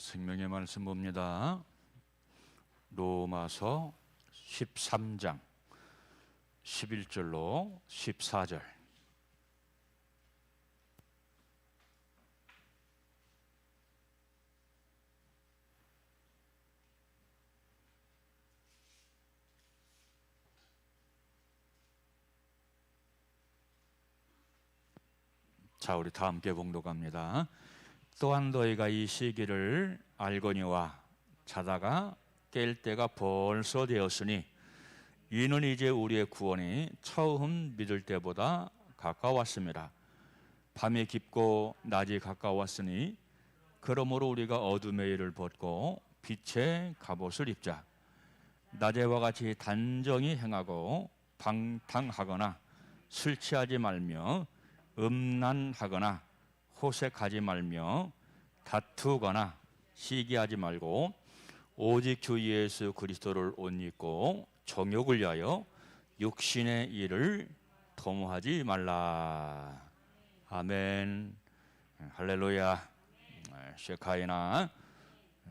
생명의 말씀 봅니다. 로마서 13장 11절로 14절. 자, 우리 다 함께 봉독합니다. 또한 너희가 이 시기를 알거니와 자다가 깰 때가 벌써 되었으니 이는 이제 우리의 구원이 처음 믿을 때보다 가까웠습니다. 밤이 깊고 낮이 가까웠으니 그러므로 우리가 어둠의 일을 벗고 빛의 갑옷을 입자. 낮에와 같이 단정히 행하고 방탕하거나 술 취하지 말며 음란하거나 호색하지 말며 다투거나 시기하지 말고 오직 주 예수 그리스도를 옷 입고 정욕을 위하여 육신의 일을 도모하지 말라. 아멘. 할렐루야. 셰카이나,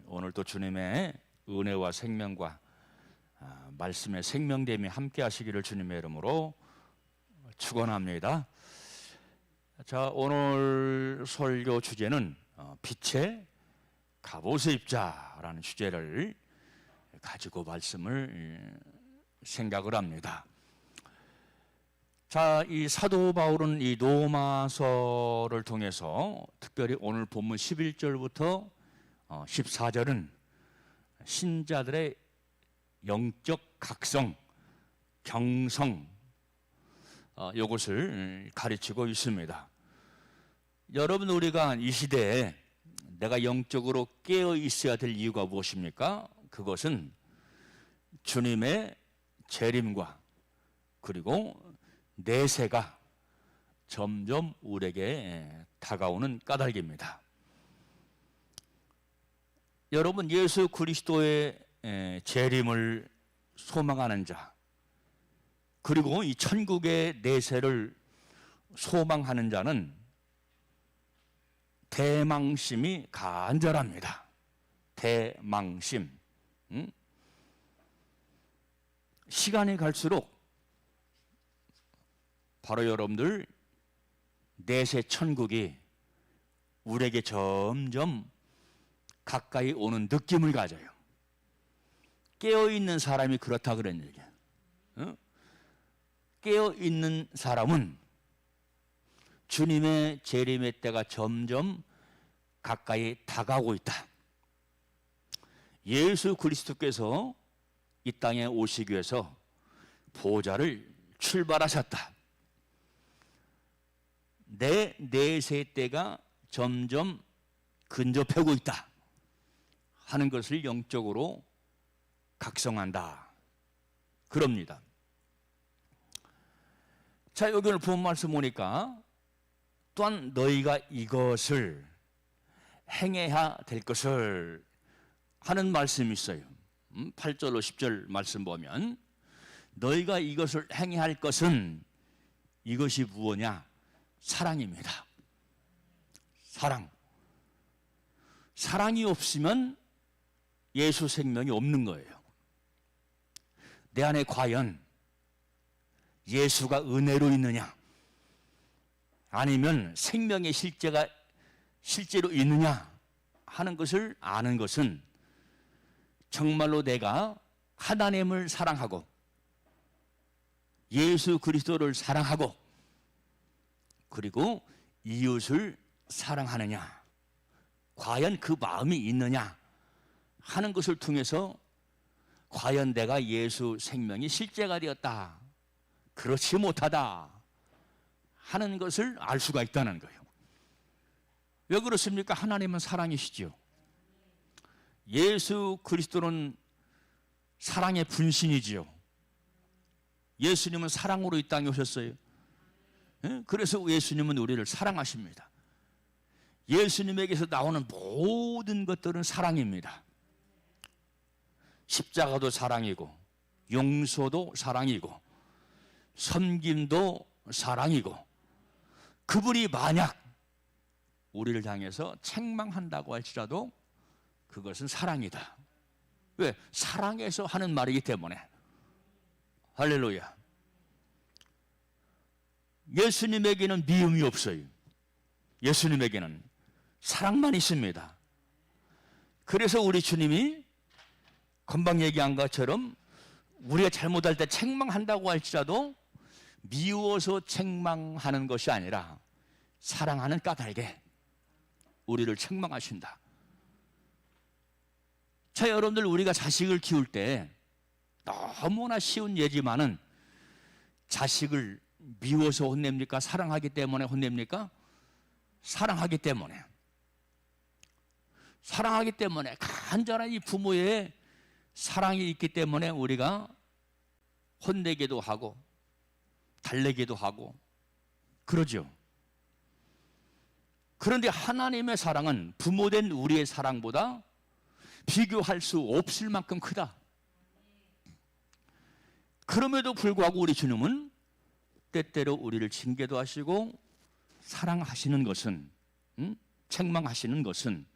오늘 또 주님의 은혜와 생명과 말씀의 생명됨이 함께 하시기를 주님의 이름으로 축원합니다. 자, 오늘 설교 주제는 빛의 갑옷을 입자라는 주제를 가지고 말씀을 생각을 합니다. 자, 이 사도 바울은 이 로마서를 통해서 특별히 오늘 본문 11절부터 14절은 신자들의 영적 각성, 경성, 이것을 가르치고 있습니다. 여러분, 우리가 이 시대에 내가 영적으로 깨어 있어야 될 이유가 무엇입니까? 그것은 주님의 재림과 그리고 내세가 점점 우리에게 다가오는 까닭입니다. 여러분, 예수 그리스도의 재림을 소망하는 자, 그리고 이 천국의 내세를 소망하는 자는 대망심이 간절합니다. 대망심. 시간이 갈수록 바로 여러분들 내세 천국이 우리에게 점점 가까이 오는 느낌을 가져요. 깨어있는 사람이 그렇다 그런 얘기예요. 깨어있는 사람은 주님의 재림의 때가 점점 가까이 다가오고 있다. 예수 그리스도께서 이 땅에 오시기 위해서 보좌를 출발하셨다. 내 내세 때가 점점 근접하고 있다 하는 것을 영적으로 각성한다 그럽니다. 자, 여기 오늘 본 말씀 보니까 또한 너희가 이것을 행해야 될 것을 하는 말씀이 있어요. 8절로 10절 말씀 보면 너희가 이것을 행해야 할 것은 이것이 무엇이냐? 사랑입니다. 사랑. 사랑이 없으면 예수 생명이 없는 거예요. 내 안에 과연 예수가 은혜로 있느냐? 아니면 생명의 실제가 실제로 있느냐 하는 것을 아는 것은 정말로 내가 하나님을 사랑하고 예수 그리스도를 사랑하고 그리고 이웃을 사랑하느냐, 과연 그 마음이 있느냐 하는 것을 통해서 과연 내가 예수 생명이 실제가 되었다, 그렇지 못하다 하는 것을 알 수가 있다는 거예요. 왜 그렇습니까? 하나님은 사랑이시죠. 예수 그리스도는 사랑의 분신이지요. 예수님은 사랑으로 이 땅에 오셨어요. 그래서 예수님은 우리를 사랑하십니다. 예수님에게서 나오는 모든 것들은 사랑입니다. 십자가도 사랑이고 용서도 사랑이고 섬김도 사랑이고, 그분이 만약 우리를 향해서 책망한다고 할지라도 그것은 사랑이다. 왜? 사랑해서 하는 말이기 때문에. 할렐루야. 예수님에게는 미움이 없어요. 예수님에게는 사랑만 있습니다. 그래서 우리 주님이 금방 얘기한 것처럼 우리가 잘못할 때 책망한다고 할지라도 미워서 책망하는 것이 아니라 사랑하는 까닭에 우리를 책망하신다. 자, 여러분들, 우리가 자식을 키울 때 너무나 쉬운 예지만은 자식을 미워서 혼냅니까? 사랑하기 때문에 혼냅니까? 사랑하기 때문에. 사랑하기 때문에, 간절한 이 부모의 사랑이 있기 때문에 우리가 혼내기도 하고 달래기도 하고 그러죠. 그런데 하나님의 사랑은 부모된 우리의 사랑보다 비교할 수 없을 만큼 크다. 그럼에도 불구하고 우리 주님은 때때로 우리를 징계도 하시고 사랑하시는 것은, 책망하시는 것은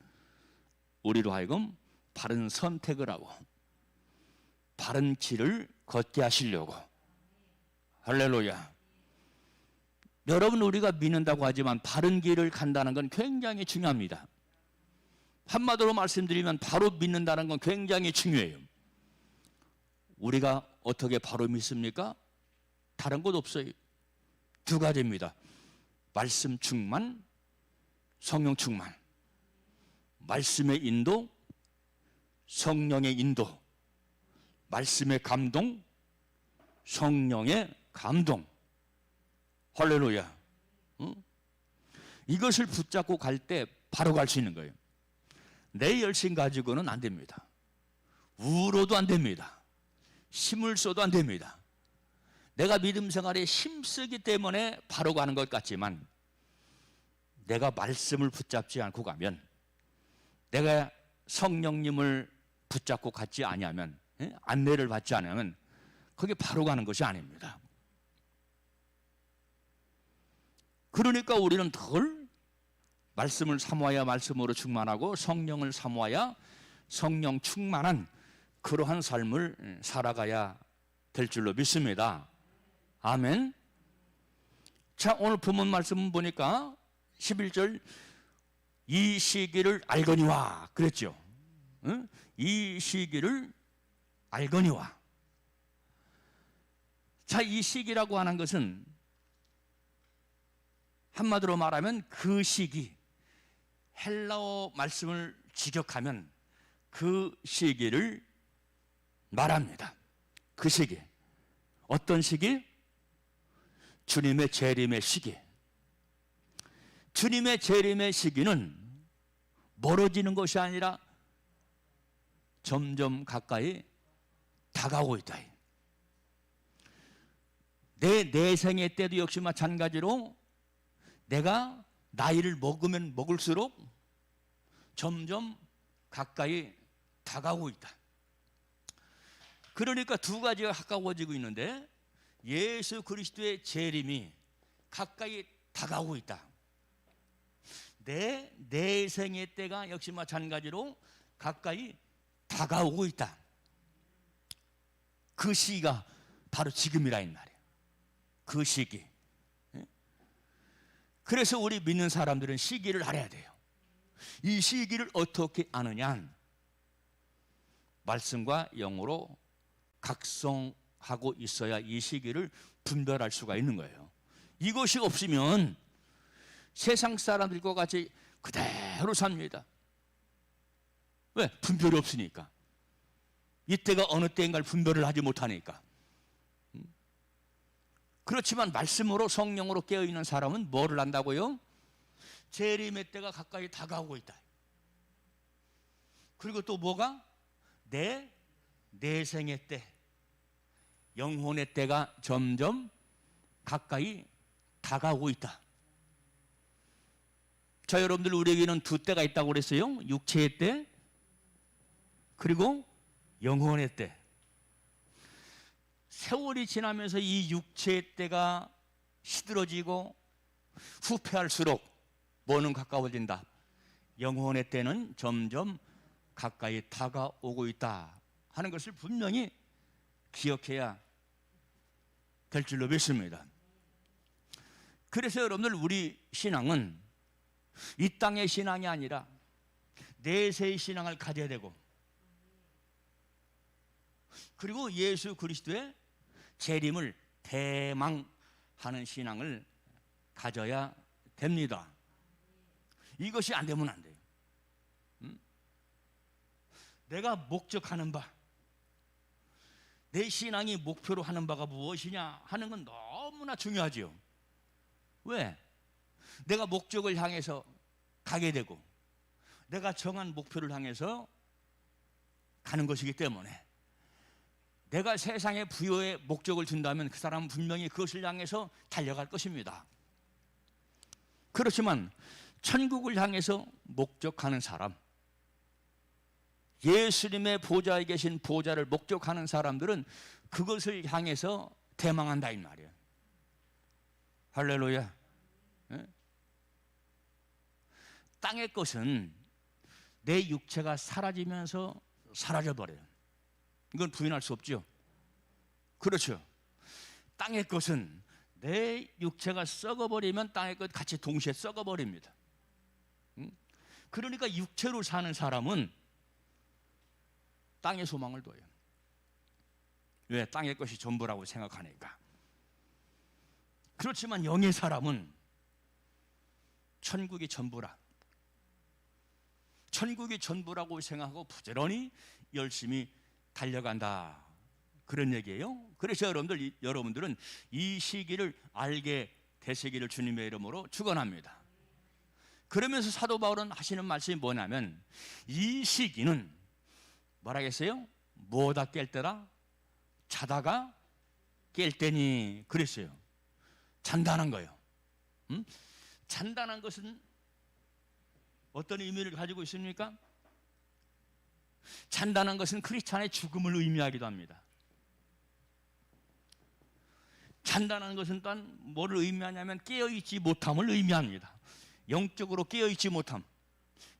우리로 하여금 바른 선택을 하고 바른 길을 걷게 하시려고. 할렐루야. 여러분, 우리가 믿는다고 하지만 바른 길을 간다는 건 굉장히 중요합니다. 한마디로 말씀드리면 바로 믿는다는 건 굉장히 중요해요. 우리가 어떻게 바로 믿습니까? 다른 것 없어요. 두 가지입니다. 말씀 충만, 성령 충만. 말씀의 인도, 성령의 인도. 말씀의 감동, 성령의 감동. 할렐루야. 이것을 붙잡고 갈 때 바로 갈 수 있는 거예요. 내 열심 가지고는 안 됩니다. 우로도 안 됩니다. 힘을 써도 안 됩니다. 내가 믿음 생활에 힘쓰기 때문에 바로 가는 것 같지만 내가 말씀을 붙잡지 않고 가면, 내가 성령님을 붙잡고 갔지 아니하면, 안내를 받지 않으면 그게 바로 가는 것이 아닙니다. 그러니까 우리는 덜 말씀을 사모하여 말씀으로 충만하고 성령을 사모하여 성령 충만한 그러한 삶을 살아가야 될 줄로 믿습니다. 아멘. 자, 오늘 본문 말씀 보니까 11절, 이 시기를 알거니와 그랬죠. 응? 이 시기를 알거니와. 자, 이 시기라고 하는 것은 한마디로 말하면 그 시기, 헬라어 말씀을 직역하면 그 시기를 말합니다. 그 시기. 어떤 시기? 주님의 재림의 시기. 주님의 재림의 시기는 멀어지는 것이 아니라 점점 가까이 다가오고 있다. 내 내생의 때도 역시 마찬가지로 내가 나이를 먹으면 먹을수록 점점 가까이 다가오고 있다. 그러니까 두 가지가 가까워지고 있는데 예수 그리스도의 재림이 가까이 다가오고 있다. 내 내생의 때가 역시 마찬가지로 가까이 다가오고 있다. 그 시기가 바로 지금이라 이 말이에요. 그 시기. 그래서 우리 믿는 사람들은 시기를 알아야 돼요. 이 시기를 어떻게 아느냐? 말씀과 영으로 각성하고 있어야 이 시기를 분별할 수가 있는 거예요. 이것이 없으면 세상 사람들과 같이 그대로 삽니다. 왜? 분별이 없으니까. 이때가 어느 때인가를 분별을 하지 못하니까. 그렇지만 말씀으로 성령으로 깨어있는 사람은 뭐를 한다고요? 재림의 때가 가까이 다가오고 있다. 그리고 또 뭐가? 내 내생의 때, 영혼의 때가 점점 가까이 다가오고 있다. 자, 여러분들, 우리에게는 두 때가 있다고 그랬어요. 육체의 때, 그리고 영혼의 때. 세월이 지나면서 이 육체의 때가 시들어지고 후패할수록 뭐는 가까워진다? 영혼의 때는 점점 가까이 다가오고 있다 하는 것을 분명히 기억해야 될 줄로 믿습니다. 그래서 여러분들, 우리 신앙은 이 땅의 신앙이 아니라 내세의 신앙을 가져야 되고, 그리고 예수 그리스도의 재림을 대망하는 신앙을 가져야 됩니다. 이것이 안 되면 안 돼요. 내가 목적하는 바, 내 신앙이 목표로 하는 바가 무엇이냐 하는 건 너무나 중요하죠. 왜? 내가 목적을 향해서 가게 되고 내가 정한 목표를 향해서 가는 것이기 때문에, 내가 세상에 부여의 목적을 준다면 그 사람은 분명히 그것을 향해서 달려갈 것입니다. 그렇지만 천국을 향해서 목적하는 사람, 예수님의 보좌에 계신 보좌를 목적하는 사람들은 그것을 향해서 대망한다 이 말이에요. 할렐루야. 네? 땅의 것은 내 육체가 사라지면서 사라져버려요. 이건 부인할 수 없죠. 그렇죠. 땅의 것은 내 육체가 썩어버리면 땅의 것 같이 동시에 썩어버립니다. 그러니까 육체로 사는 사람은 땅의 소망을 둬요. 왜? 땅의 것이 전부라고 생각하니까. 그렇지만 영의 사람은 천국이 전부라, 천국이 전부라고 생각하고 부지런히 열심히 달려간다, 그런 얘기예요. 그래서 여러분들은 이 시기를 알게 되시기를 주님의 이름으로 축원합니다. 그러면서 사도 바울은 하시는 말씀이 뭐냐면, 이 시기는 뭐라 했어요? 뭐다 깰 때라? 자다가 깰 때니 그랬어요. 잔다는 거예요. 잔다는 것은 어떤 의미를 가지고 있습니까? 잔다는 것은 크리스찬의 죽음을 의미하기도 합니다. 잔다는 것은 또한 뭐를 의미하냐면 깨어있지 못함을 의미합니다. 영적으로 깨어있지 못함,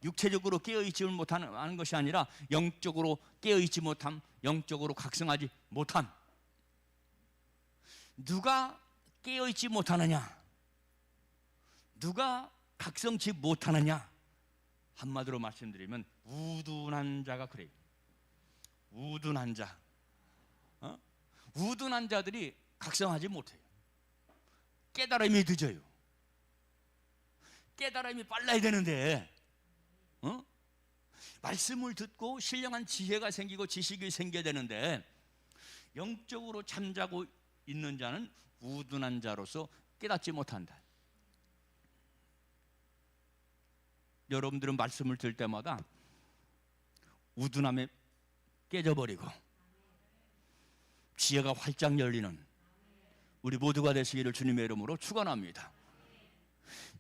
육체적으로 깨어있지 못하는 것이 아니라 영적으로 깨어있지 못함, 영적으로 각성하지 못함. 누가 깨어있지 못하느냐, 누가 각성치 못하느냐, 한마디로 말씀드리면 우둔한 자가 그래요. 우둔한 자. 우둔한 자들이 각성하지 못해요. 깨달음이 늦어요. 깨달음이 빨라야 되는데, 말씀을 듣고 신령한 지혜가 생기고 지식이 생겨야 되는데, 영적으로 잠자고 있는 자는 우둔한 자로서 깨닫지 못한다. 여러분들은 말씀을 들을 때마다 우둔함에 깨져버리고 지혜가 활짝 열리는 우리 모두가 되시기를 주님의 이름으로 축원합니다.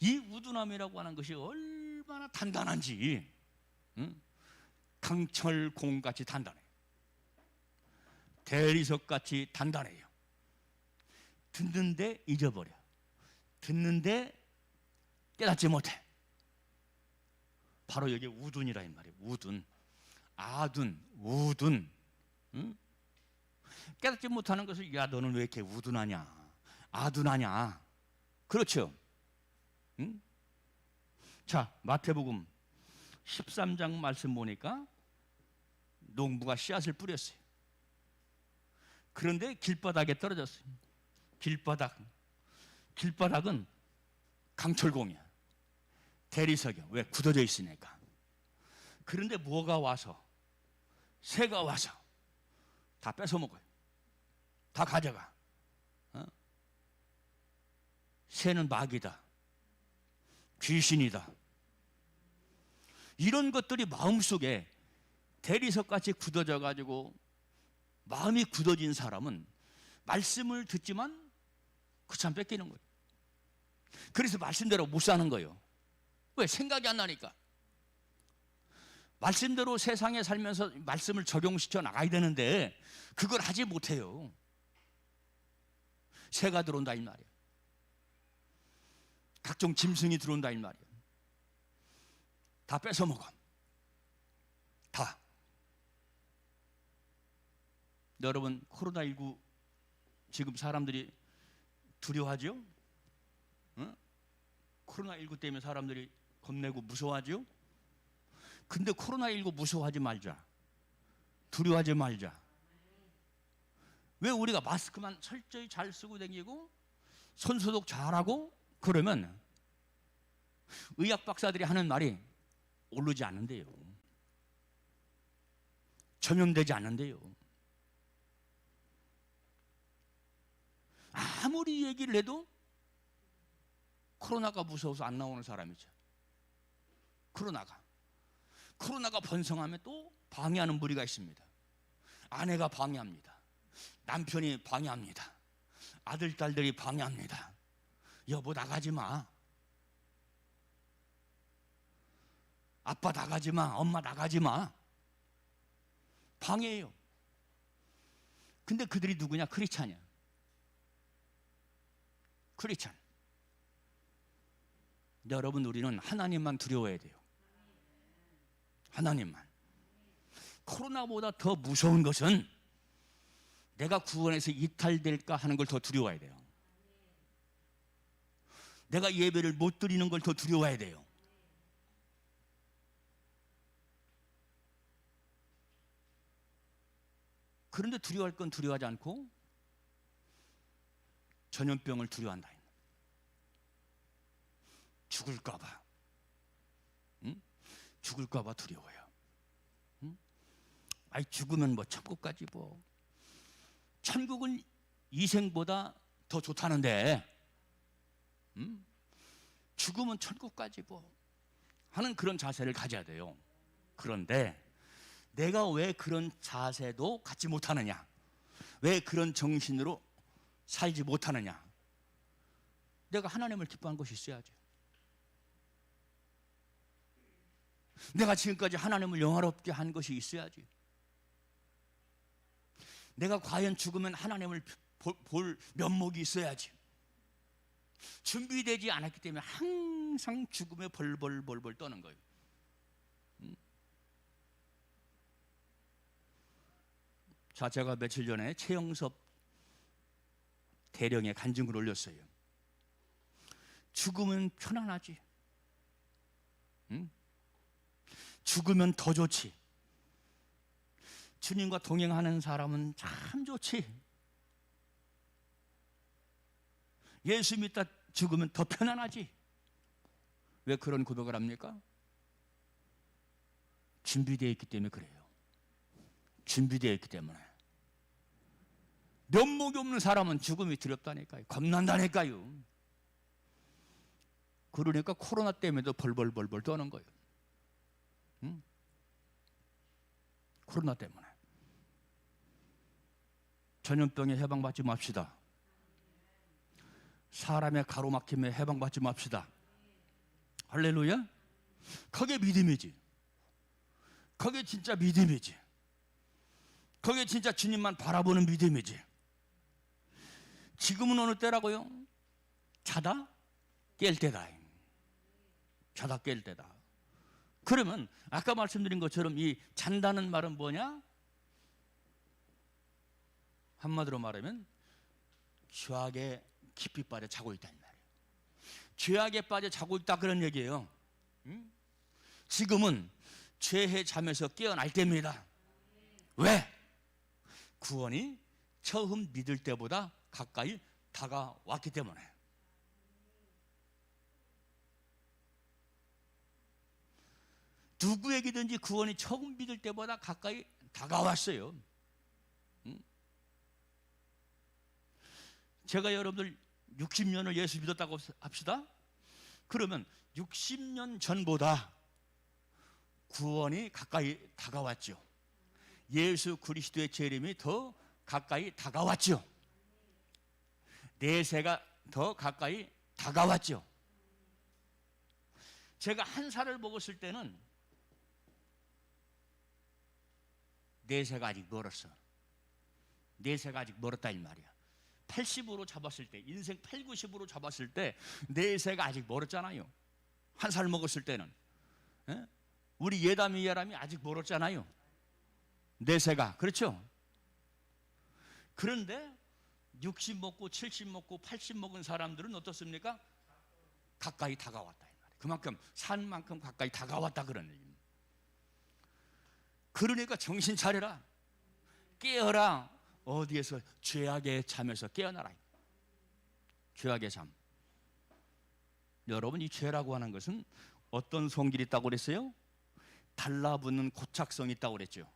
이 우둔함이라고 하는 것이 얼마나 단단한지, 강철공같이 단단해요. 대리석같이 단단해요. 듣는데 잊어버려, 듣는데 깨닫지 못해. 바로 여기 우둔이라 이 말이에요. 우둔, 아둔, 우둔. 깨닫지 못하는 것을, 야 너는 왜 이렇게 우둔하냐, 아둔하냐. 그렇죠. 자, 마태복음 13장 말씀 보니까 농부가 씨앗을 뿌렸어요. 그런데 길바닥에 떨어졌어요. 길바닥은 강철공이야. 대리석이야. 왜? 굳어져 있으니까. 그런데 뭐가 와서, 새가 와서 다 뺏어 먹어요. 다 가져가. 새는 마귀다, 귀신이다. 이런 것들이 마음속에 대리석같이 굳어져 가지고 마음이 굳어진 사람은 말씀을 듣지만 그 참 뺏기는 거예요. 그래서 말씀대로 못 사는 거예요. 왜? 생각이 안 나니까. 말씀대로 세상에 살면서 말씀을 적용시켜 나가야 되는데 그걸 하지 못해요. 새가 들어온다 이 말이에요. 각종 짐승이 들어온다 이 말이에요. 다 뺏어 먹어. 다. 여러분, 코로나19 지금 사람들이 두려워하죠? 응? 코로나19 때문에 사람들이 겁내고 무서워하죠? 근데 코로나19 무서워하지 말자. 두려워하지 말자. 왜 우리가 마스크만 철저히 잘 쓰고 다니고 손소독 잘하고 그러면 의학 박사들이 하는 말이 오르지 않는데요. 전염되지 않는데요. 아무리 얘기를 해도 코로나가 무서워서 안 나오는 사람이죠. 코로나가 번성하면 또 방해하는 무리가 있습니다. 아내가 방해합니다. 남편이 방해합니다. 아들, 딸들이 방해합니다. 여보 나가지 마. 아빠 나가지 마. 엄마 나가지 마. 방해해요. 근데 그들이 누구냐? 크리스찬이야. 크리스찬. 여러분, 우리는 하나님만 두려워해야 돼요. 하나님만. 코로나보다 더 무서운 것은 내가 구원에서 이탈될까 하는 걸 더 두려워해야 돼요. 내가 예배를 못 드리는 걸 더 두려워해야 돼요. 그런데 두려워할 건 두려워하지 않고 전염병을 두려워한다. 죽을까봐. 응? 죽을까봐 두려워요. 응? 아이, 죽으면 뭐 천국까지 뭐. 천국은 이생보다 더 좋다는데, 응? 죽으면 천국까지 뭐 하는 그런 자세를 가져야 돼요. 그런데 내가 왜 그런 자세도 갖지 못하느냐? 왜 그런 정신으로 살지 못하느냐? 내가 하나님을 기뻐하는 것이 있어야죠. 내가 지금까지 하나님을 영화롭게 한 것이 있어야지. 내가 과연 죽으면 하나님을 볼 면목이 있어야지. 준비되지 않았기 때문에 항상 죽음에 벌벌 떠는 거예요. 자, 제가 며칠 전에 최영섭 대령의 간증을 올렸어요. 죽으면 편안하지. 응? 죽으면 더 좋지. 주님과 동행하는 사람은 참 좋지. 예수 믿다 죽으면 더 편안하지. 왜 그런 고백을 합니까? 준비되어 있기 때문에 그래요. 준비되어 있기 때문에. 면목이 없는 사람은 죽음이 두렵다니까요. 겁난다니까요. 그러니까 코로나 때문에도 벌벌 떠는 거예요. 응? 코로나 때문에. 전염병에 해방받지 맙시다. 사람의 가로막힘에 해방받지 맙시다. 할렐루야. 그게 믿음이지. 그게 진짜 믿음이지. 그게 진짜 주님만 바라보는 믿음이지. 지금은 어느 때라고요? 자다 깰 때다. 자다 깰 때다. 그러면 아까 말씀드린 것처럼 이 잔다는 말은 뭐냐? 한마디로 말하면 죄악에 깊이 빠져 자고 있다는 말이에요. 죄악에 빠져 자고 있다 그런 얘기예요. 응? 지금은 죄의 잠에서 깨어날 때입니다. 왜? 구원이 처음 믿을 때보다 가까이 다가왔기 때문에. 누구에게든지 구원이 처음 믿을 때보다 가까이 다가왔어요. 제가 여러분들 60년을 예수 믿었다고 합시다. 그러면 60년 전보다 구원이 가까이 다가왔죠. 예수 그리스도의 재림이 더 가까이 다가왔죠. 내세가 더 가까이 다가왔죠. 제가 한 살을 먹었을 때는 내세가 아직 멀었어. 내세가 아직 멀었다 이 말이야. 80으로 잡았을 때, 인생 8, 90으로 잡았을 때 내세가 아직 멀었잖아요. 한 살 먹었을 때는. 에? 우리 예담이 아직 멀었잖아요. 내세가. 그렇죠? 그런데 60 먹고 70 먹고 80 먹은 사람들은 어떻습니까? 가까이 다가왔다. 그만큼 산 만큼 가까이 다가왔다 그런 얘기입니다. 그러니까 정신 차려라. 깨어라. 어디에서 죄악의 잠에서 깨어나라. 죄악의 잠. 여러분, 이 죄라고 하는 것은 어떤 성질이 있다고 그랬어요? 달라붙는 고착성이 있다고 그랬죠.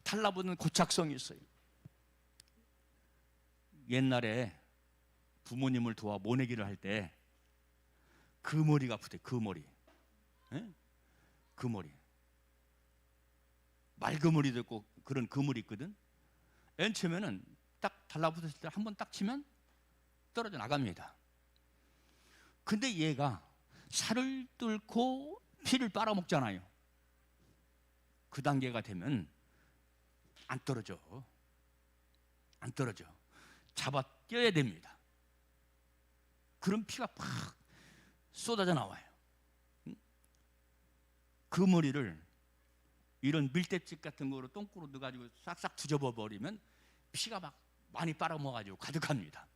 달라붙는 고착성이 있어요. 옛날에 부모님을 도와 모내기를 할 때 그 머리가 아프대. 그 머리. 그 머리. 말그머리도 있고 그런 그물이 있거든. 맨 처음에는 딱 달라붙었을 때 한 번 딱 치면 떨어져 나갑니다. 근데 얘가 살을 뚫고 피를 빨아먹잖아요. 그 단계가 되면 안 떨어져. 안 떨어져. 잡아 껴야 됩니다. 그럼 피가 팍 쏟아져 나와요. 그 머리를 이런 밀대집 같은 거로 똥꼬로 넣어가지고 싹싹 뒤집어 버리면 피가 막 많이 빨아먹어가지고 가득합니다.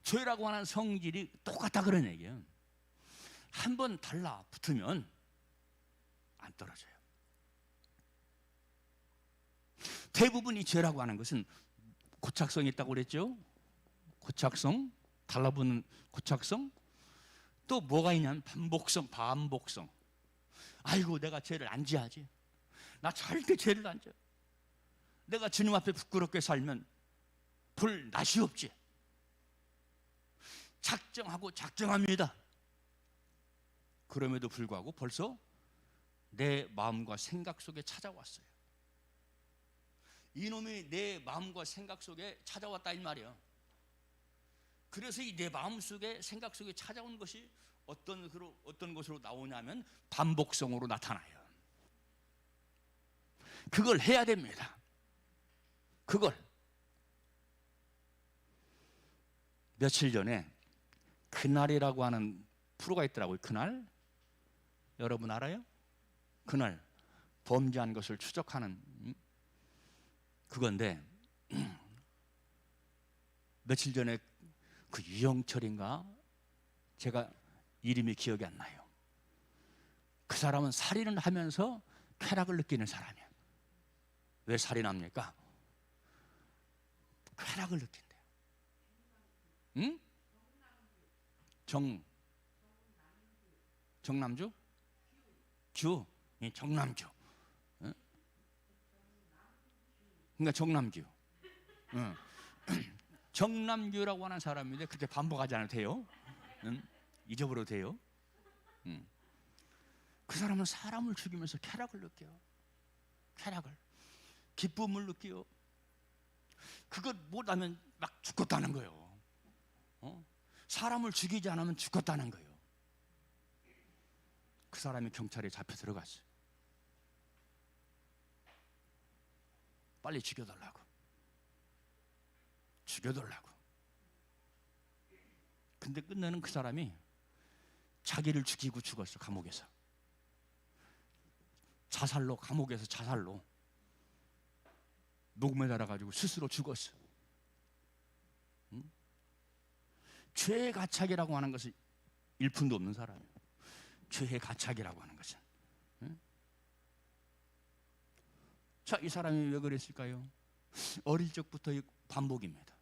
죄라고 하는 성질이 똑같다 그런 얘기예요. 한 번 달라붙으면 안 떨어져요. 대부분 이 죄라고 하는 것은 고착성이 있다고 그랬죠. 고착성, 달라붙는 고착성. 또 뭐가 있냐면 반복성. 아이고, 내가 죄를 안 지어야지. 나 절대 죄를 안 지어. 내가 주님 앞에 부끄럽게 살면 볼 낯이 없지. 작정합니다. 그럼에도 불구하고 벌써 내 마음과 생각 속에 찾아왔어요. 이놈이 내 마음과 생각 속에 찾아왔다 이 말이에요. 그래서 이 내 마음 속에 생각 속에 찾아온 것이 어떤 것으로 나오냐면 반복성으로 나타나요. 그걸 해야 됩니다. 그걸. 며칠 전에 그날이라고 하는 프로가 있더라고요. 그날. 여러분 알아요? 그날 범죄한 것을 추적하는 그건데 며칠 전에 그 유영철인가? 제가 이름이 기억이 안 나요. 그 사람은 살인을 하면서 쾌락을 느끼는 사람이에요. 왜 살인합니까? 쾌락을 느낀대요. 응? 정남주? 정남주. 응? 그러니까 정남주. 응. 정남규라고 하는 사람인데 그렇게 반복하지 않아도 돼요. 응? 잊어버려도 돼요. 응. 그 사람은 사람을 죽이면서 쾌락을 느껴요. 쾌락을. 기쁨을 느껴요. 그것 못하면 막 죽겠다는 거예요. 사람을 죽이지 않으면 죽겠다는 거예요. 그 사람이 경찰에 잡혀 들어갔어요. 빨리 죽여달라고. 근데 끝내는 그 사람이 자기를 죽이고 죽었어. 감옥에서. 감옥에서 자살로 녹음에 달아가지고 스스로 죽었어. 응? 죄의 가착이라고 하는 것은 일푼도 없는 사람이에요. 죄의 가착이라고 하는 것은. 응? 자, 이 사람이 왜 그랬을까요? 어릴 적부터의 반복입니다.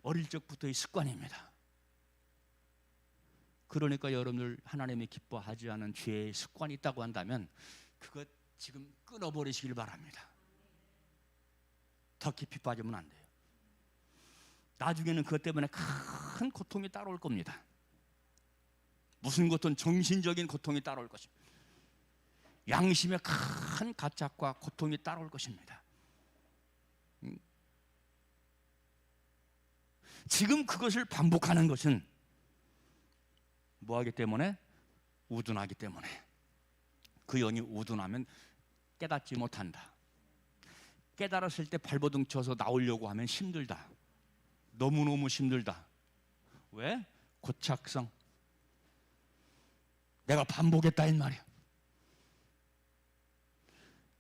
어릴 적부터의 습관입니다. 그러니까 여러분들 하나님이 기뻐하지 않은 죄의 습관이 있다고 한다면 그것 지금 끊어버리시길 바랍니다. 더 깊이 빠지면 안 돼요. 나중에는 그것 때문에 큰 고통이 따라올 겁니다. 무슨 고통? 정신적인 고통이 따라올 것입니다. 양심의 큰 가책과 고통이 따라올 것입니다. 지금 그것을 반복하는 것은 뭐하기 때문에? 우둔하기 때문에. 그 영이 우둔하면 깨닫지 못한다. 깨달았을 때 발버둥 쳐서 나오려고 하면 힘들다. 너무너무 힘들다. 왜? 고착성. 내가 반복했다 이 말이야.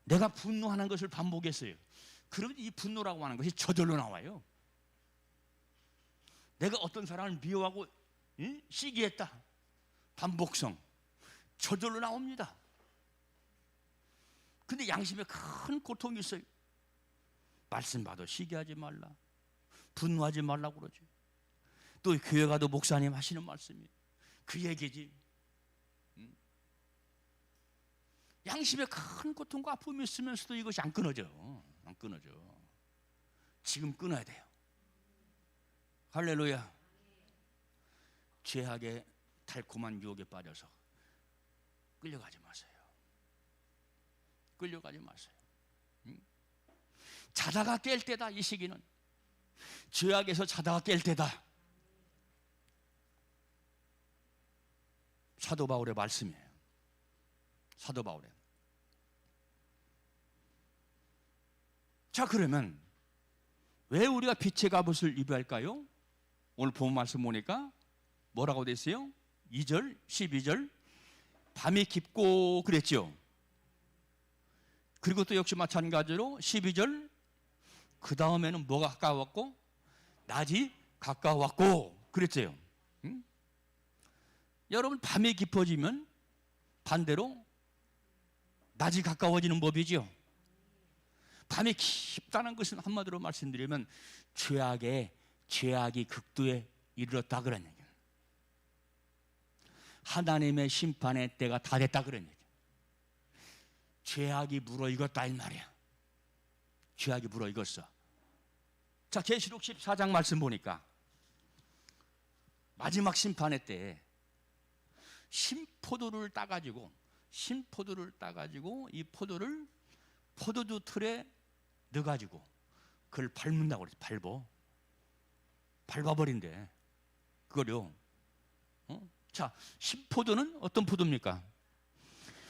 내가 분노하는 것을 반복했어요. 그러면 이 분노라고 하는 것이 저절로 나와요. 내가 어떤 사람을 미워하고 시기했다. 반복성. 저절로 나옵니다. 근데 양심에 큰 고통이 있어요. 말씀 봐도 시기하지 말라. 분노하지 말라고 그러지. 또 교회 가도 목사님 하시는 말씀이 그 얘기지. 양심에 큰 고통과 아픔이 있으면서도 이것이 안 끊어져. 안 끊어져. 지금 끊어야 돼요. 할렐루야. 죄악의 달콤한 유혹에 빠져서 끌려가지 마세요. 끌려가지 마세요. 자다가 깰 때다. 이 시기는 죄악에서 자다가 깰 때다. 사도 바울의 말씀이에요. 사도 바울의. 자, 그러면 왜 우리가 빛의 갑옷을 입어야 할까요? 오늘 본 말씀 보니까 뭐라고 됐어요? 2절, 12절. 밤이 깊고 그랬죠. 그리고 또 역시 마찬가지로 12절. 그 다음에는 뭐가 가까웠고? 낮이 가까웠고 그랬어요. 여러분, 밤이 깊어지면 반대로 낮이 가까워지는 법이죠. 밤이 깊다는 것은 한마디로 말씀드리면 죄악이 극도에 이르렀다 그런 얘기예요. 하나님의 심판의 때가 다 됐다 그런 얘기예요. 죄악이 물어익었다 이 말이야. 죄악이 물어익었어. 자, 계시록 14장 말씀 보니까 마지막 심판의 때에 신포도를 따가지고 이 포도를 포도주 틀에 넣어가지고 그걸 밟는다고 그랬어요. 밟아버린대. 그거요. 자, 신포도는 어떤 포도입니까?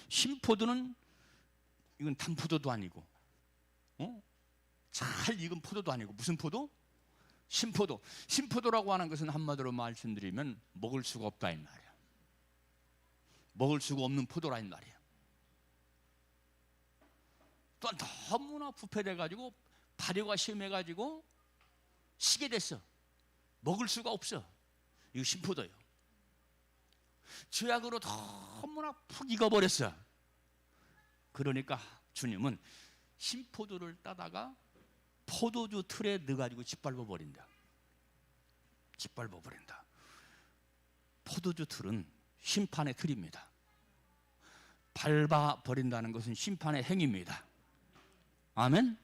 신포도는 이건 단포도도 아니고 잘 익은 포도도 아니고 무슨 포도? 신포도. 신포도라고 하는 것은 한마디로 말씀드리면 먹을 수가 없다 이 말이야. 먹을 수가 없는 포도라 이 말이야. 또한 너무나 부패돼가지고 발효가 심해가지고 시게 됐어. 먹을 수가 없어. 이거 신포도예요. 죄악으로 너무나 푹 익어버렸어. 그러니까 주님은 신포도를 따다가 포도주 틀에 넣어가지고 짓밟아버린다. 포도주 틀은 심판의 틀입니다. 밟아버린다는 것은 심판의 행위입니다. 아멘?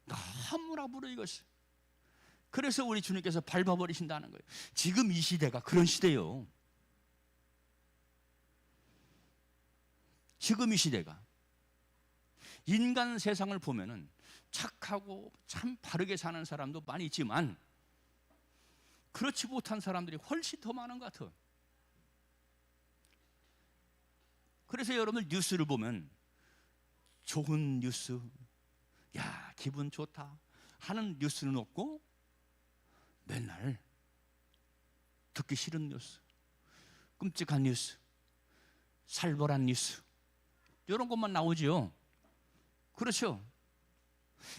너무나 무르익었어요. 그래서 우리 주님께서 밟아버리신다는 거예요. 지금 이 시대가 그런 시대예요. 지금 이 시대가 인간 세상을 보면은 착하고 참 바르게 사는 사람도 많이 있지만 그렇지 못한 사람들이 훨씬 더 많은 것 같아요. 그래서 여러분 뉴스를 보면 좋은 뉴스, 야 기분 좋다 하는 뉴스는 없고 맨날 듣기 싫은 뉴스, 끔찍한 뉴스, 살벌한 뉴스 이런 것만 나오지요. 그렇죠?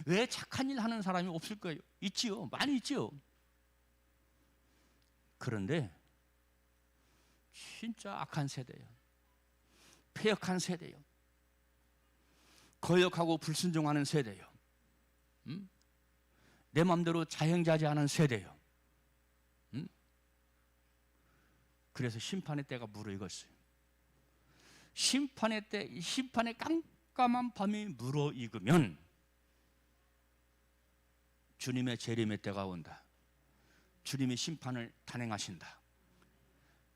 왜 착한 일 하는 사람이 없을 거예요? 있지요. 많이 있지요. 그런데 진짜 악한 세대예요. 폐역한 세대예요. 거역하고 불순종하는 세대예요. 내 마음대로 자행자재하는 세대예요. 그래서 심판의 때가 무르익었어요. 심판의 때, 심판의 깜깜한 밤이 무르익으면 주님의 재림의 때가 온다. 주님이 심판을 단행하신다.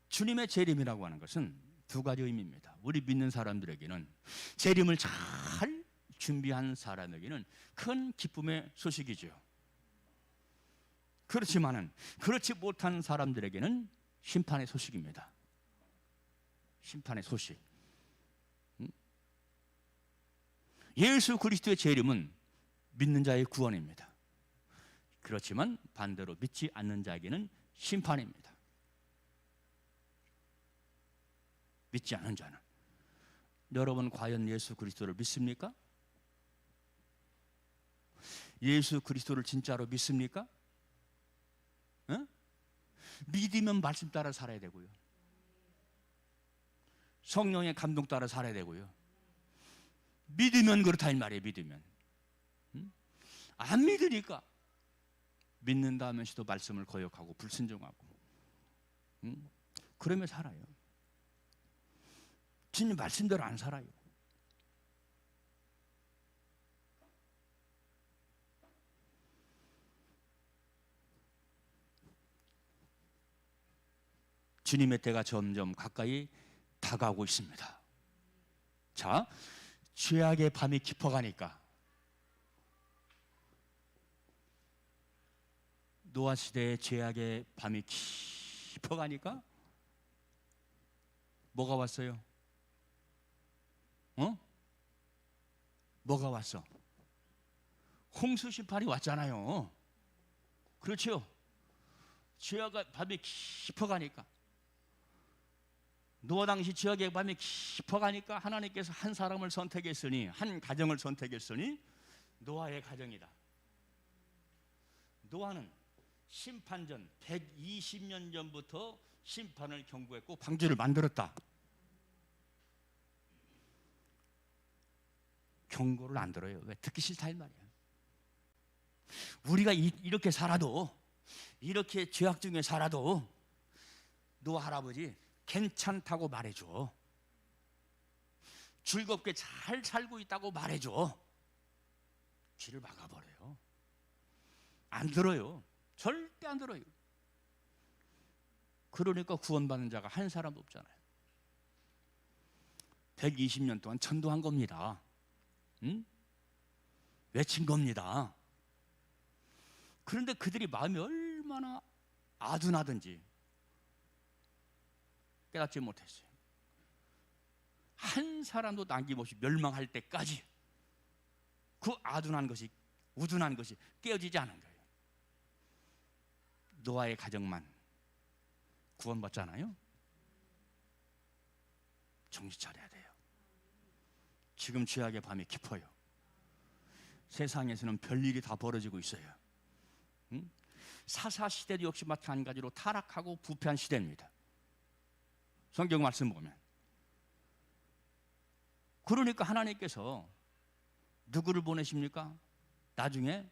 주님의 재림이라고 하는 것은 두 가지 의미입니다. 우리 믿는 사람들에게는 재림을 잘 준비한 사람에게는 큰 기쁨의 소식이죠. 그렇지만은 그렇지 못한 사람들에게는 심판의 소식입니다. 심판의 소식. 예수 그리스도의 재림은 믿는 자의 구원입니다. 그렇지만 반대로 믿지 않는 자에게는 심판입니다. 믿지 않은 자는. 여러분 과연 예수 그리스도를 믿습니까? 예수 그리스도를 진짜로 믿습니까? 어? 믿으면 말씀 따라 살아야 되고요. 성령의 감동 따라 살아야 되고요. 믿으면 그렇다 이 말이에요. 믿으면. 안 믿으니까 믿는다 하면서도 말씀을 거역하고 불순종하고 그러면 살아요. 주님 말씀대로 안 살아요. 주님의 때가 점점 가까이 다가오고 있습니다. 자, 죄악의 밤이 깊어가니까 노아 시대의 죄악의 밤이 깊어가니까 뭐가 왔어요? 뭐가 왔어? 홍수 심판이 왔잖아요. 그렇죠? 죄악의 밤이 깊어가니까 노아 당시 죄악의 밤이 깊어가니까 하나님께서 한 사람을 선택했으니, 한 가정을 선택했으니 노아의 가정이다. 노아는 심판 전 120년 전부터 심판을 경고했고 방주를 만들었다. 경고를 안 들어요. 왜? 듣기 싫다 이 말이야. 우리가 이렇게 살아도, 이렇게 죄악 중에 살아도 노아 할아버지 괜찮다고 말해줘. 즐겁게 잘 살고 있다고 말해줘. 귀를 막아버려요. 안 들어요. 절대 안 들어요. 그러니까 구원받는 자가 한 사람도 없잖아요. 120년 동안 전도한 겁니다. 외친 겁니다. 그런데 그들이 마음이 얼마나 아둔하든지 깨닫지 못했어요. 한 사람도 남김없이 멸망할 때까지 그 아둔한 것이, 우둔한 것이 깨어지지 않은 거예요. 노아의 가정만 구원받잖아요. 정신 차려야 돼요. 지금 죄악의 밤이 깊어요. 세상에서는 별일이 다 벌어지고 있어요. 사사시대도 역시 마찬가지로 타락하고 부패한 시대입니다. 성경 말씀 보면. 그러니까 하나님께서 누구를 보내십니까? 나중에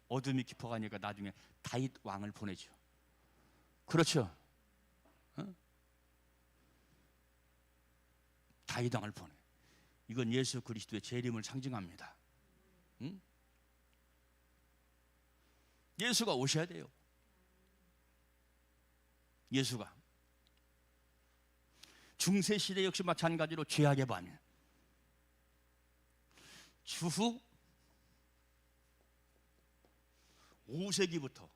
어둠이 깊어가니까 나중에 다윗 왕을 보내죠. 그렇죠? 다윗 왕을 보내. 이건 예수 그리스도의 재림을 상징합니다. 예수가 오셔야 돼요. 예수가. 중세시대 역시 마찬가지로 죄악의 밤. 주후 5세기부터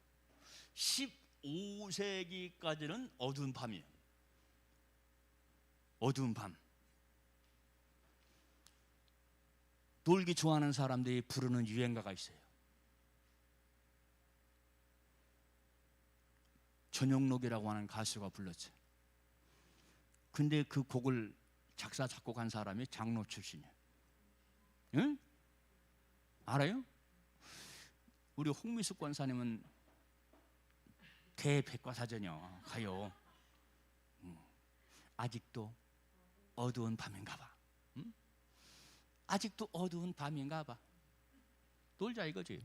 15세기까지는 어두운 밤이에요. 어두운 밤. 놀기 좋아하는 사람들이 부르는 유행가가 있어요. 전용록이라고 하는 가수가 불렀죠. 근데 그 곡을 작사 작곡한 사람이 장로 출신이에요. 응? 알아요? 우리 홍미숙 권사님은 대백과사전이요. 가요. 아직도 어두운 밤인가 봐. 아직도 어두운 밤인가 봐. 놀자 이거지.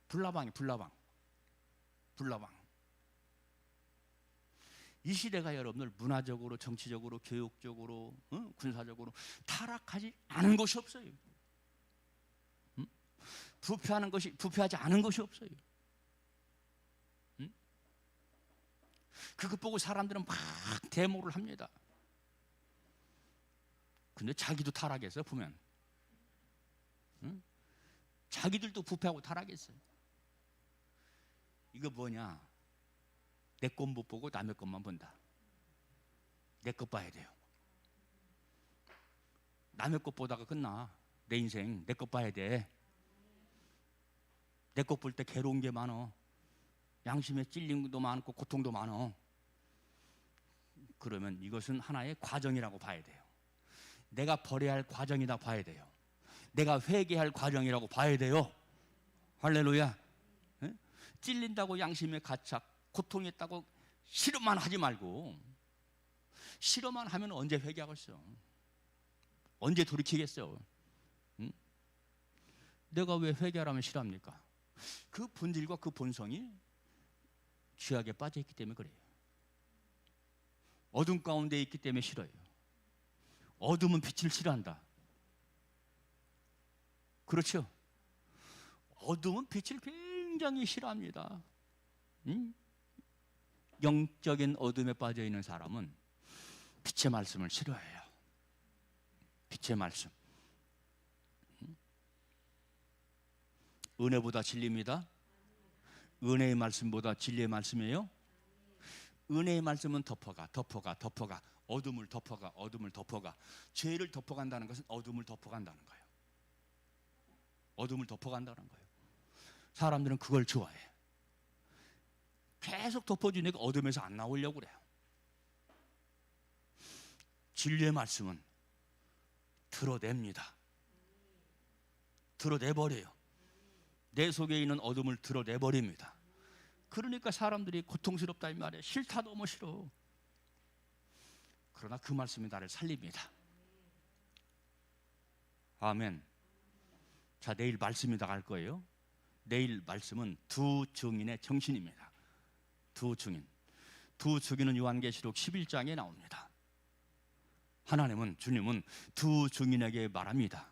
불나방이 불나방. 이 시대가 여러분들 문화적으로, 정치적으로, 교육적으로, 군사적으로 타락하지 않은 것이 없어요. 부패하지 않은 것이 없어요. 그것 보고 사람들은 막 데모를 합니다. 근데 자기도 타락했어요, 보면. 자기들도 부패하고 타락했어요. 이거 뭐냐? 내 것 못 보고 남의 것만 본다. 내 것 봐야 돼요. 남의 것 보다가 끝나. 내 인생 내 것 봐야 돼. 내 것 볼 때 괴로운 게 많어. 양심에 찔린 것도 많고 고통도 많어. 그러면 이것은 하나의 과정이라고 봐야 돼요. 내가 버려야 할 과정이다 봐야 돼요. 내가 회개할 과정이라고 봐야 돼요. 할렐루야. 예? 찔린다고 양심의 가착, 고통이 있다고 싫어만 하지 말고, 싫어만 하면 언제 회개하겠어? 언제 돌이키겠어? 응? 내가 왜 회개하라면 싫어합니까? 그 본질과 그 본성이 죄악에 빠져있기 때문에 그래요. 어둠 가운데 있기 때문에 싫어요. 어둠은 빛을 싫어한다. 그렇죠? 어둠은 빛을 굉장히 싫어합니다. 응? 영적인 어둠에 빠져 있는 사람은 빛의 말씀을 싫어해요. 빛의 말씀. 은혜보다 진리입니다. 은혜의 말씀보다 진리의 말씀이에요. 은혜의 말씀은 덮어가 어둠을 덮어가. 죄를 덮어간다는 것은 어둠을 덮어간다는 거예요. 어둠을 덮어간다는 거예요. 사람들은 그걸 좋아해. 계속 덮어주니까 어둠에서 안 나오려고 그래요. 진리의 말씀은 드러냅니다. 드러내버려요. 내 속에 있는 어둠을 드러내버립니다. 그러니까 사람들이 고통스럽다 이 말이에요. 싫다, 너무 싫어. 그러나 그 말씀이 나를 살립니다. 아멘. 자, 내일 말씀이 나갈 거예요. 내일 말씀은 두 증인의 정신입니다. 두 증인. 두 증인은 요한계시록 11장에 나옵니다. 하나님은, 주님은 두 증인에게 말합니다.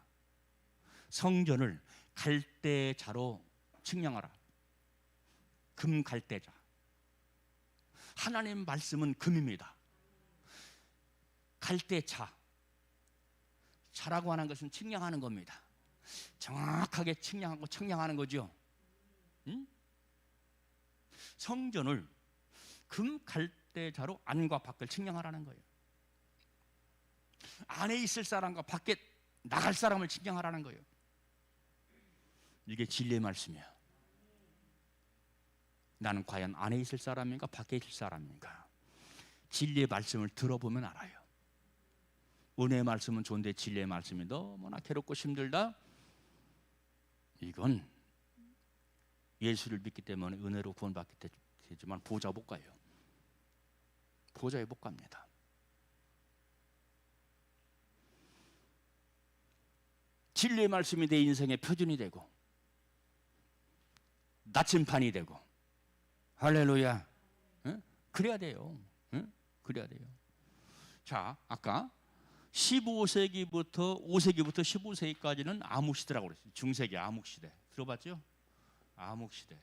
성전을 갈대자로 측량하라. 금 갈대자. 하나님 말씀은 금입니다. 갈대차. 차라고 하는 것은 측량하는 겁니다. 정확하게 측량하고 청량하는 거죠. 응? 성전을 금 갈대자로 안과 밖을 측량하라는 거예요. 안에 있을 사람과 밖에 나갈 사람을 측량하라는 거예요. 이게 진리의 말씀이야. 나는 과연 안에 있을 사람인가 밖에 있을 사람인가? 진리의 말씀을 들어보면 알아요. 은혜의 말씀은 좋은데 진리의 말씀이 너무나 괴롭고 힘들다? 이건 예수를 믿기 때문에 은혜로 구원받게 되지만 보좌 못 가요. 보좌에 못 갑니다. 진리의 말씀이 내 인생의 표준이 되고 나침판이 되고, 할렐루야. 응? 그래야 돼요. 응? 그래야 돼요. 자, 아까 15세기부터 5세기부터 15세기까지는 암흑시대라고 그랬어요. 중세기 암흑시대. 들어봤죠? 암흑시대.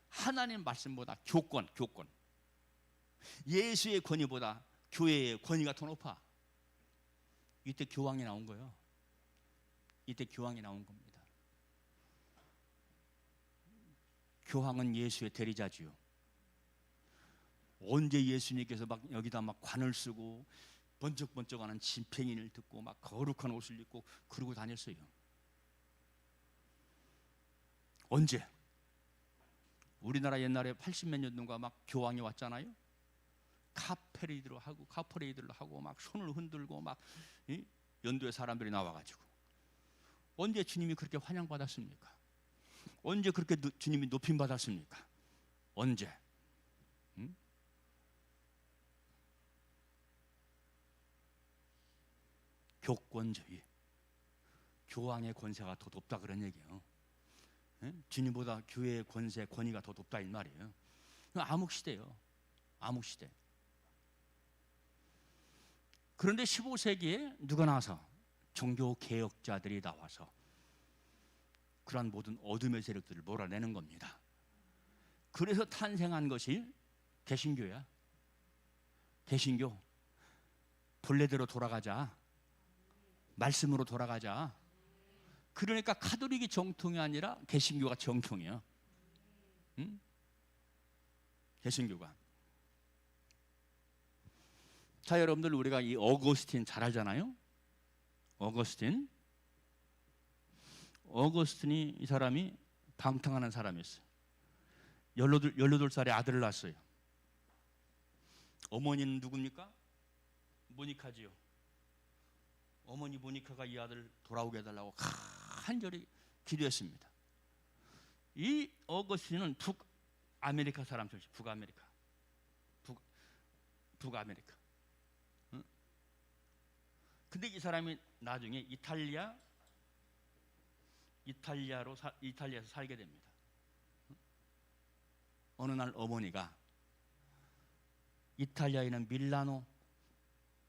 하나님 말씀보다 교권. 예수의 권위보다 교회의 권위가 더 높아. 이때 교황이 나온 거예요. 이때 교황이 나온 겁니다. 교황은 예수의 대리자지요. 언제 예수님께서 막 여기다 막 관을 쓰고 번쩍번쩍하는 짐팽이를 듣고 막 거룩한 옷을 입고 그러고 다녔어요. 언제? 우리나라 옛날에 80몇 년도인가 막 교황이 왔잖아요. 카페레이드를 하고 막 손을 흔들고 막 연도의 사람들이 나와가지고. 언제 주님이 그렇게 환영받았습니까? 언제 그렇게 주님이 높임받았습니까? 언제? 응? 교권주의. 교황의 권세가 더 높다 그런 얘기예요. 응? 주님보다 교회의 권세, 권위가 더 높다 이 말이에요. 암흑시대예요. 암흑시대. 그런데 15세기에 누가 나와서? 종교개혁자들이 나와서 그러한 모든 어둠의 세력들을 몰아내는 겁니다. 그래서 탄생한 것이 개신교야. 개신교. 본래대로 돌아가자. 말씀으로 돌아가자. 그러니까 카톨릭이 정통이 아니라 개신교가 정통이야. 응? 개신교가. 자, 여러분들 우리가 이 어거스틴 잘 알잖아요. 어거스틴이 이 사람이 방탕하는 사람이었어요. 18살에 아들을 낳았어요. 어머니는 누굽니까? 모니카지요. 어머니 모니카가 이 아들 돌아오게 해달라고 간절히 기도했습니다. 이 어거스틴은 북아메리카 사람 출신, 북아메리카. 응? 근데 이 사람이 나중에 이탈리아에서 살게 됩니다. 어느 날 어머니가 이탈리아에는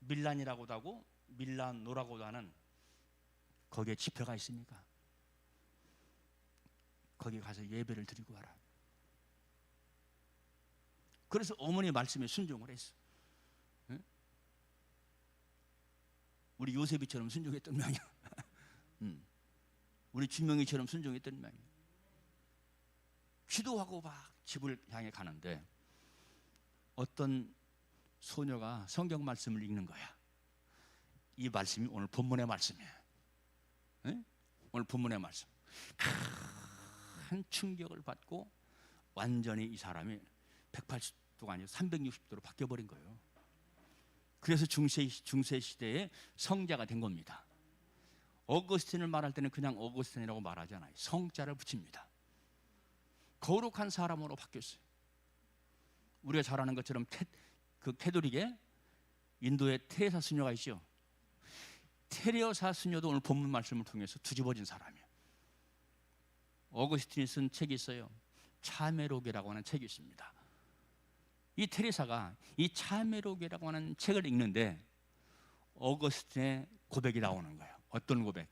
밀란이라고도 하고 밀라노라고도 하는 거기에 집회가 있으니까 거기 가서 예배를 드리고 와라. 그래서 어머니 말씀에 순종을 했어. 응? 우리 요셉이처럼 순종했던 모양이야. 우리 준명이처럼 순종했던 모양이야. 기도하고 막 집을 향해 가는데 어떤 소녀가 성경 말씀을 읽는 거야. 이 말씀이 오늘 본문의 말씀이에요. 네? 오늘 본문의 말씀. 큰 충격을 받고 완전히 이 사람이 180도가 아니고 360도로 바뀌어버린 거예요. 그래서 중세 시대에 성자가 된 겁니다. 어거스틴을 말할 때는 그냥 어거스틴이라고 말하지 않아요. 성자를 붙입니다. 거룩한 사람으로 바뀌었어요. 우리가 잘 아는 것처럼 캐톨릭에 인도에 테레사 수녀가 있죠. 테레사 수녀도 오늘 본문 말씀을 통해서 뒤집어진 사람이에요. 어거스틴이 쓴 책이 있어요. 참회록이라고 하는 책이 있습니다. 이 테레사가 이 참회록이라고 하는 책을 읽는데 어거스틴의 고백이 나오는 거예요. 어떤 고백?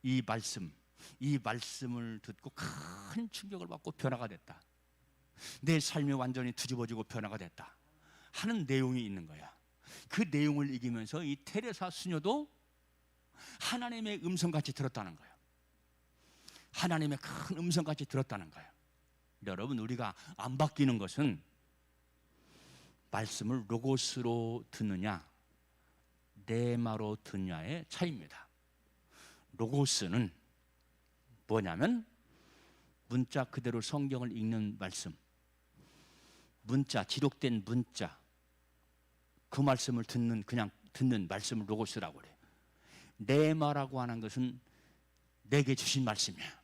이 말씀을 듣고 큰 충격을 받고 변화가 됐다. 내 삶이 완전히 뒤집어지고 변화가 됐다 하는 내용이 있는 거야. 그 내용을 읽으면서 이 테레사 수녀도 하나님의 음성같이 들었다는 거예요. 하나님의 큰 음성같이 들었다는 거예요. 여러분, 우리가 안 바뀌는 것은 말씀을 로고스로 듣느냐 네마로 듣느냐의 차이입니다. 로고스는 뭐냐면 문자 그대로 성경을 읽는 말씀, 문자, 기록된 문자, 그 말씀을 그냥 듣는 말씀을 로고스라고 그래요. 네마라고 하는 것은 내게 주신 말씀이야.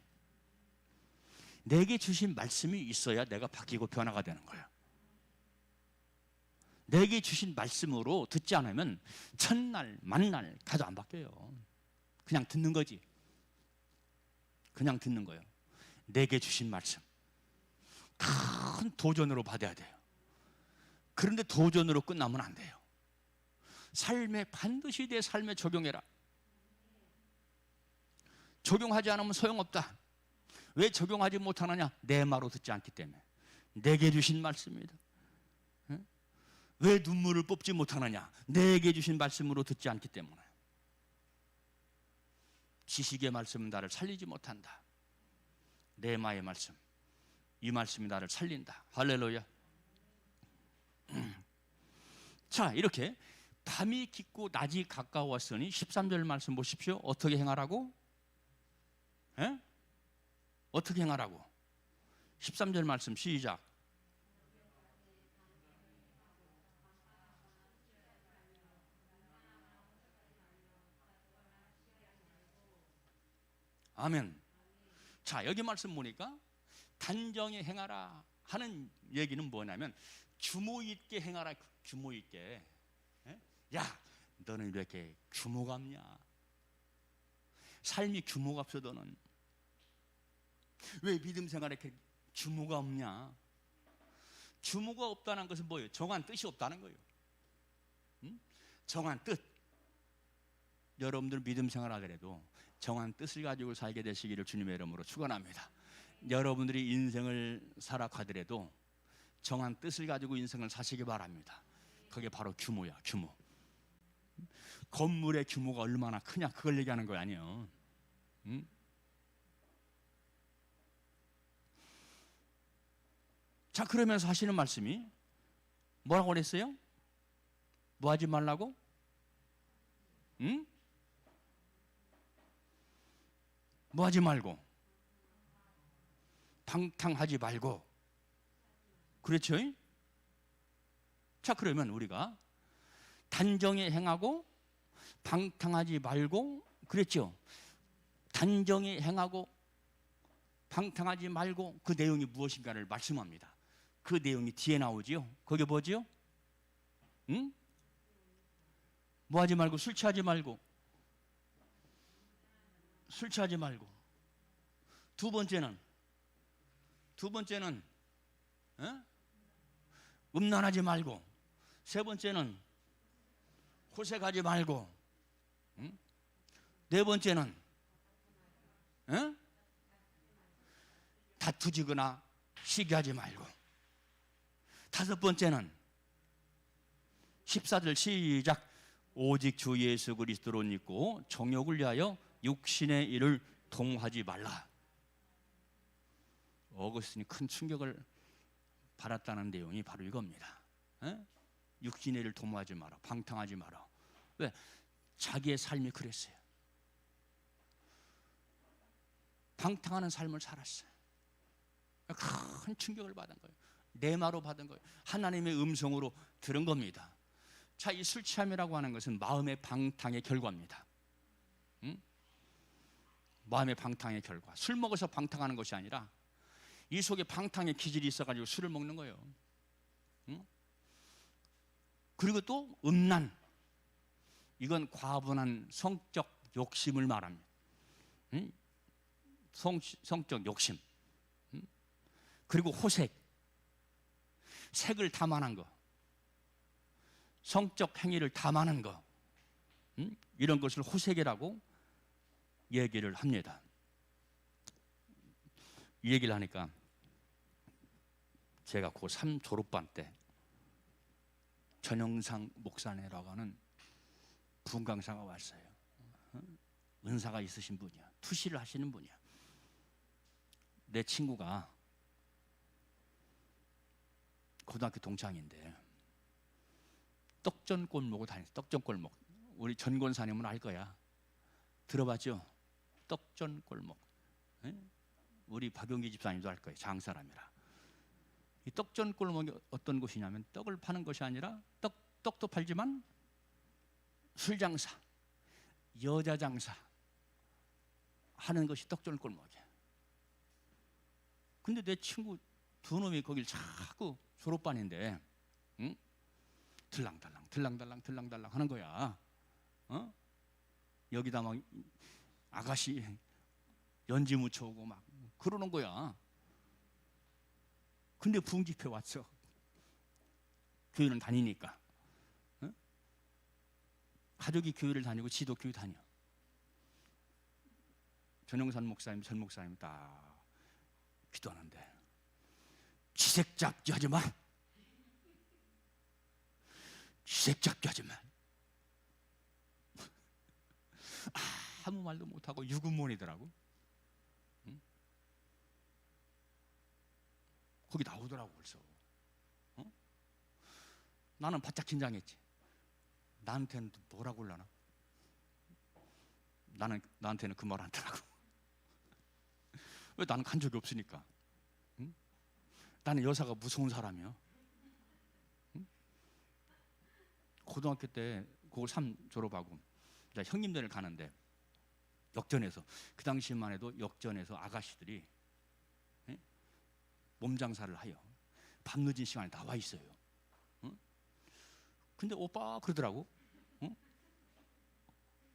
내게 주신 말씀이 있어야 내가 바뀌고 변화가 되는 거야. 내게 주신 말씀으로 듣지 않으면 첫날, 만날 가도 안 바뀌어요. 그냥 듣는 거지. 그냥 듣는 거예요. 내게 주신 말씀. 큰 도전으로 받아야 돼요. 그런데 도전으로 끝나면 안 돼요. 반드시 내 삶에 적용해라. 적용하지 않으면 소용없다. 왜 적용하지 못하느냐? 내 말로 듣지 않기 때문에. 내게 주신 말씀입니다. 왜 눈물을 뽑지 못하느냐? 내게 주신 말씀으로 듣지 않기 때문에. 지식의 말씀은 나를 살리지 못한다. 레마의 말씀, 이 말씀이 나를 살린다. 할렐루야. 자, 이렇게 밤이 깊고 낮이 가까웠으니 13절 말씀 보십시오. 어떻게 행하라고? 에? 어떻게 행하라고? 13절 말씀 시작. 아멘. 자, 여기 말씀 보니까 단정히 행하라 하는 얘기는 뭐냐면 규모 있게 행하라. 규모 있게. 야, 너는 왜 이렇게 규모가 없냐? 삶이 규모가 없어. 너는 왜 믿음 생활에 이렇게 규모가 없냐? 규모가 없다는 것은 뭐예요? 정한 뜻이 없다는 거예요. 정한 뜻. 여러분들 믿음 생활하더라도 정한 뜻을 가지고 살게 되시기를 주님의 이름으로 축원합니다. 여러분들이 인생을 살아가더라도 정한 뜻을 가지고 인생을 사시기 바랍니다. 그게 바로 규모야, 규모. 건물의 규모가 얼마나 크냐 그걸 얘기하는 거 아니에요. 자, 그러면서 하시는 말씀이 뭐라고 그랬어요? 뭐 하지 말라고? 뭐 하지 말고? 방탕하지 말고. 그렇죠? 자, 그러면 우리가 단정히 행하고 방탕하지 말고 그랬죠. 단정히 행하고 방탕하지 말고, 그 내용이 무엇인가를 말씀합니다. 그 내용이 뒤에 나오지요. 그게 뭐지요? 응? 뭐 하지 말고? 술 취하지 말고. 술 취하지 말고. 두 번째는 음란하지 말고. 세 번째는 호색하지 말고. 응? 네 번째는 다투지거나 시기하지 말고. 다섯 번째는 14절 시작. 오직 주 예수 그리스도를 믿고 정욕을 위하여 육신의 일을 동하지 말라. 어거스틴이 큰 충격을 받았다는 내용이 바로 이겁니다. 육신의 일을 도모하지 마라. 방탕하지 마라. 왜? 자기의 삶이 그랬어요. 방탕하는 삶을 살았어요. 큰 충격을 받은 거예요. 내마로 받은 거예요. 하나님의 음성으로 들은 겁니다. 자, 이 술 취함이라고 하는 것은 마음의 방탕의 결과입니다. 마음의 방탕의 결과. 술 먹어서 방탕하는 것이 아니라 이 속에 방탕의 기질이 있어가지고 술을 먹는 거예요. 그리고 또 음란. 이건 과분한 성적 욕심을 말합니다. 성적 욕심. 그리고 호색. 색을 탐하는 거. 성적 행위를 탐하는 거. 이런 것을 호색이라고 얘기를 합니다. 이 얘기를 하니까 제가 고3 졸업반 때 전영상 목사네라고 하는 분강사가 왔어요. 은사가 있으신 분이야. 투시를 하시는 분이야. 내 친구가 고등학교 동창인데 떡전 골목을 다녔어. 떡전 골목. 우리 전권사님은 알 거야. 들어봤죠? 떡전 골목. 우리 박용기 집사님도 알 거예요. 장사람이라. 이 떡전 골목이 어떤 곳이냐면 떡을 파는 것이 아니라 떡도 팔지만 술 장사, 여자 장사 하는 것이 떡전 골목이야. 근데 내 친구 두 놈이 거길 자꾸 졸업반인데 들랑달랑 하는 거야. 여기다 막 아가씨 연지 묻혀오고 막 그러는 거야. 근데 부흥집회 왔어. 교회는 다니니까. 가족이 교회를 다니고 지도 교회 다녀. 전영산 목사님, 전 목사님 딱 기도하는데 지색 잡기 하지 마. 지색 잡기 하지 마. 아무 말도 못하고 유구문이더라고. 거기 나오더라고 벌써. 나는 바짝 긴장했지. 나한테는 뭐라고 하려나? 나한테는 그 말 안 하더라고. 왜? 나는 간 적이 없으니까. 나는 여사가 무서운 사람이야. 고등학교 때 고3 졸업하고 이제 형님들을 가는데 역전에서, 그 당시만 해도 역전에서 아가씨들이 몸장사를 하여 밤늦은 시간에 나와 있어요. 근데 오빠 그러더라고.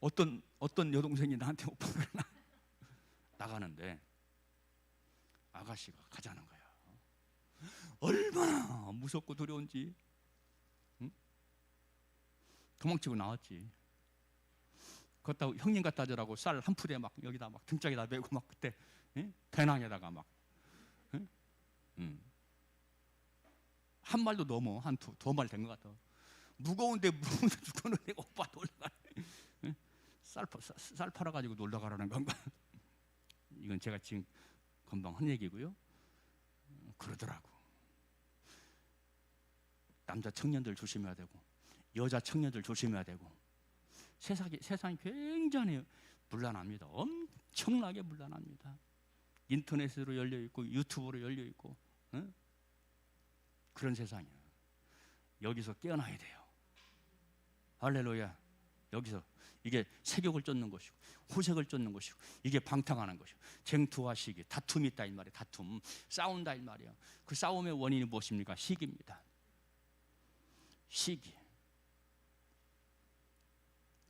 어떤 여동생이 나한테 오빠를 나가는데 아가씨가 가자는 거야. 얼마나 무섭고 두려운지. 도망치고 나왔지. 그렇다고 형님 갖다 주라고 쌀 한 푸대 막 여기다 막 등짝에다 메고 막 그때 배낭에다가 막 한 말도 넘어. 한 두 말 된 것 같아. 무거운데 죽었는데 오빠 놀러가. 쌀 팔아가지고 놀러가라는 건가? 이건 제가 지금 금방 한 얘기고요. 그러더라고. 남자 청년들 조심해야 되고 여자 청년들 조심해야 되고. 세상이 굉장히 문란합니다. 엄청나게 문란합니다. 인터넷으로 열려있고 유튜브로 열려있고 그런 세상이에요. 여기서 깨어나야 돼요. 할렐루야. 여기서 이게 색욕을 쫓는 것이고 호색을 쫓는 것이고 이게 방탕하는 것이고 쟁투와 시기, 다툼이 있다 이 말이에요. 다툼, 싸운다 이 말이에요. 그 싸움의 원인이 무엇입니까? 시기입니다. 시기.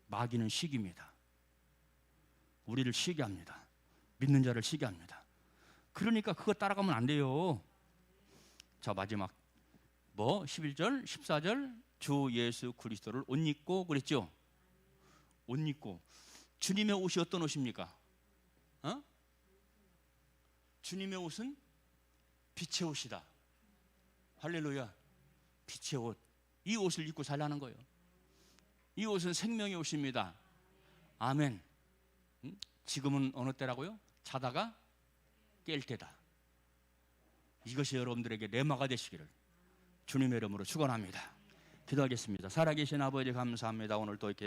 마귀는 시기입니다. 우리를 시기 합니다. 믿는 자를 시기 합니다. 그러니까 그거 따라가면 안 돼요. 자, 마지막 11절, 14절 주 예수 그리스도를 옷 입고 그랬죠? 옷 입고. 주님의 옷이 어떤 옷입니까? 주님의 옷은 빛의 옷이다. 할렐루야. 빛의 옷. 이 옷을 입고 살라는 거예요. 이 옷은 생명의 옷입니다. 아멘. 지금은 어느 때라고요? 자다가 깰 때다. 이것이 여러분들에게 레마가 되시기를 주님의 이름으로 축원합니다. 기도하겠습니다. 살아계신 아버지 감사합니다. 오늘 또 이렇게